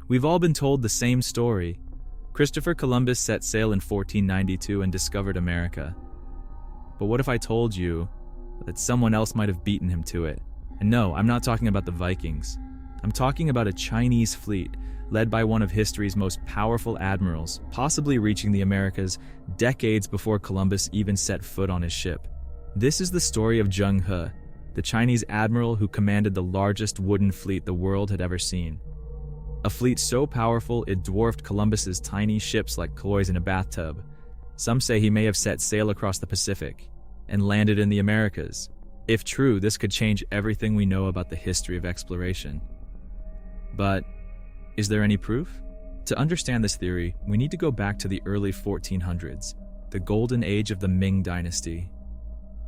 We've all been told the same story. Christopher Columbus set sail in 1492 and discovered America. But what if I told you that someone else might have beaten him to it? And no, I'm not talking about the Vikings. I'm talking about a Chinese fleet led by one of history's most powerful admirals, possibly reaching the Americas decades before Columbus even set foot on his ship. This is the story of Zheng He, the Chinese admiral who commanded the largest wooden fleet the world had ever seen. A fleet so powerful it dwarfed Columbus's tiny ships like toys in a bathtub. Some say he may have set sail across the Pacific and landed in the Americas. If true, this could change everything we know about the history of exploration. But is there any proof? To understand this theory, we need to go back to the early 1400s, the golden age of the Ming dynasty.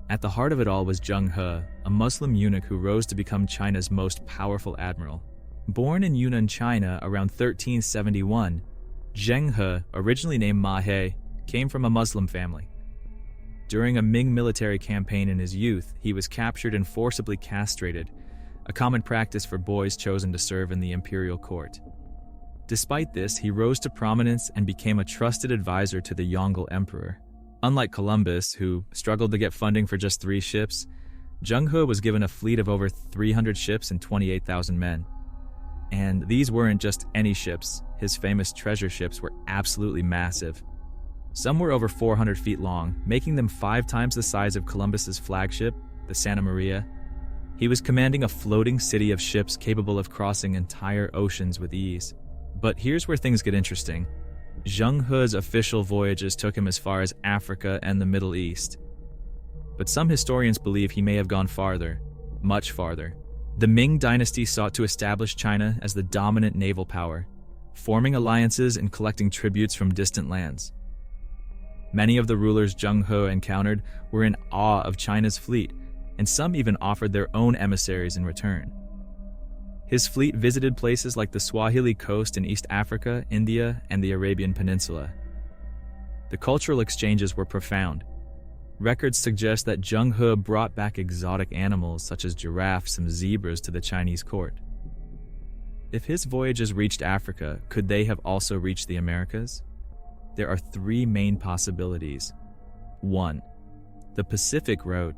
At the heart of it all was Zheng He, a Muslim eunuch who rose to become China's most powerful admiral. Born in Yunnan, China around 1371, Zheng He, originally named Ma He, came from a Muslim family. During a Ming military campaign in his youth, he was captured and forcibly castrated, a common practice for boys chosen to serve in the imperial court. Despite this, he rose to prominence and became a trusted advisor to the Yongle emperor. Unlike Columbus, who struggled to get funding for just 3 ships, Zheng He was given a fleet of over 300 ships and 28,000 men. And these weren't just any ships. His famous treasure ships were absolutely massive. Some were over 400 feet long, making them 5 times the size of Columbus's flagship, the Santa Maria. He was commanding a floating city of ships capable of crossing entire oceans with ease. But here's where things get interesting. Zheng He's official voyages took him as far as Africa and the Middle East. But some historians believe he may have gone farther, much farther. The Ming dynasty sought to establish China as the dominant naval power, forming alliances and collecting tributes from distant lands. Many of the rulers Zheng He encountered were in awe of China's fleet, and some even offered their own emissaries in return. His fleet visited places like the Swahili coast in East Africa, India, and the Arabian Peninsula. The cultural exchanges were profound. Records suggest that Zheng He brought back exotic animals such as giraffes and zebras to the Chinese court. If his voyages reached Africa, could they have also reached the Americas? There are 3 main possibilities. 1. The Pacific route.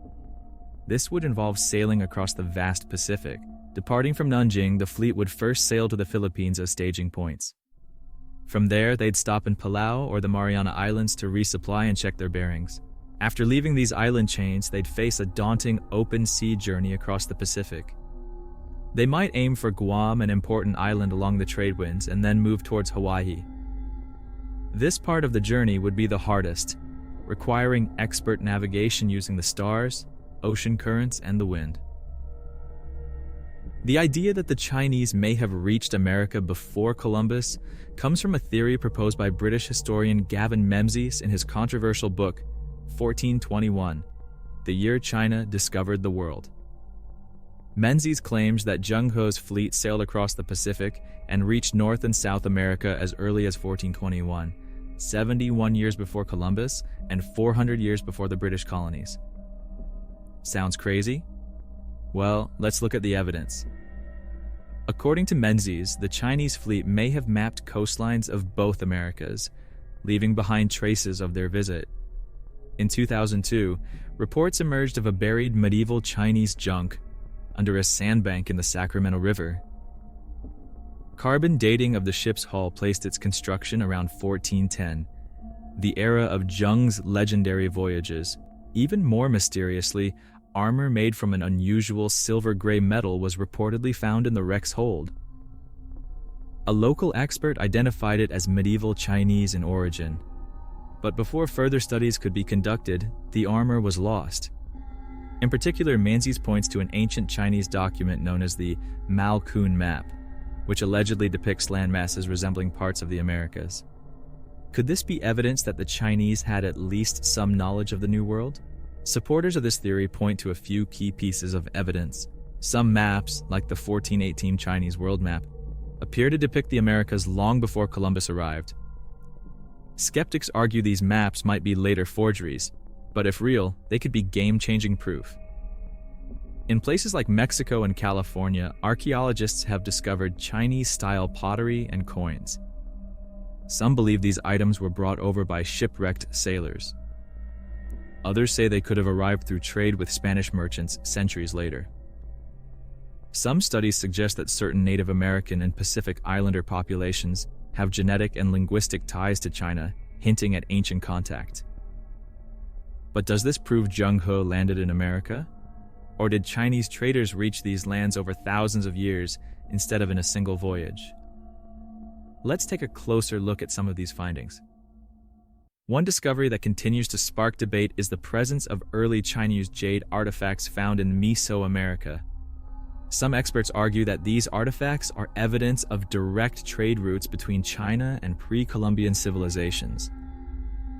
This would involve sailing across the vast Pacific. Departing from Nanjing, the fleet would first sail to the Philippines as staging points. From there, they'd stop in Palau or the Mariana Islands to resupply and check their bearings. After leaving these island chains, they'd face a daunting open sea journey across the Pacific. They might aim for Guam, an important island along the trade winds, and then move towards Hawaii. This part of the journey would be the hardest, requiring expert navigation using the stars, ocean currents, and the wind. The idea that the Chinese may have reached America before Columbus comes from a theory proposed by British historian Gavin Menzies in his controversial book, 1421, The Year China Discovered the World. Menzies claims that Zheng He's fleet sailed across the Pacific and reached North and South America as early as 1421, 71 years before Columbus and 400 years before the British colonies. Sounds crazy? Well, let's look at the evidence. According to Menzies, the Chinese fleet may have mapped coastlines of both Americas, leaving behind traces of their visit. In 2002, reports emerged of a buried medieval Chinese junk under a sandbank in the Sacramento River. Carbon dating of the ship's hull placed its construction around 1410, the era of Zheng's legendary voyages. Even more mysteriously, armor made from an unusual silver-gray metal was reportedly found in the wreck's hold. A local expert identified it as medieval Chinese in origin. But before further studies could be conducted, the armor was lost. In particular, Menzies points to an ancient Chinese document known as the Malkun Map, which allegedly depicts landmasses resembling parts of the Americas. Could this be evidence that the Chinese had at least some knowledge of the New World? Supporters of this theory point to a few key pieces of evidence. Some maps, like the 1418 Chinese World Map, appear to depict the Americas long before Columbus arrived. Skeptics argue these maps might be later forgeries, but if real, they could be game-changing proof. In places like Mexico and California, archaeologists have discovered Chinese-style pottery and coins. Some believe these items were brought over by shipwrecked sailors. Others say they could have arrived through trade with Spanish merchants centuries later. Some studies suggest that certain Native American and Pacific Islander populations have genetic and linguistic ties to China, hinting at ancient contact. But does this prove Zheng He landed in America? Or did Chinese traders reach these lands over thousands of years instead of in a single voyage? Let's take a closer look at some of these findings. One discovery that continues to spark debate is the presence of early Chinese jade artifacts found in Mesoamerica. Some experts argue that these artifacts are evidence of direct trade routes between China and pre-Columbian civilizations.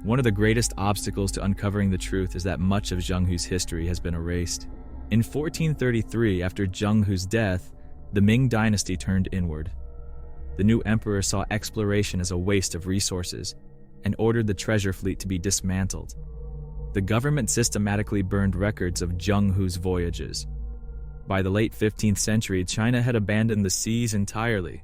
One of the greatest obstacles to uncovering the truth is that much of Zheng He's history has been erased. In 1433, after Zheng He's death, the Ming dynasty turned inward. The new emperor saw exploration as a waste of resources and ordered the treasure fleet to be dismantled. The government systematically burned records of Zheng He's voyages. By the late 15th century, China had abandoned the seas entirely.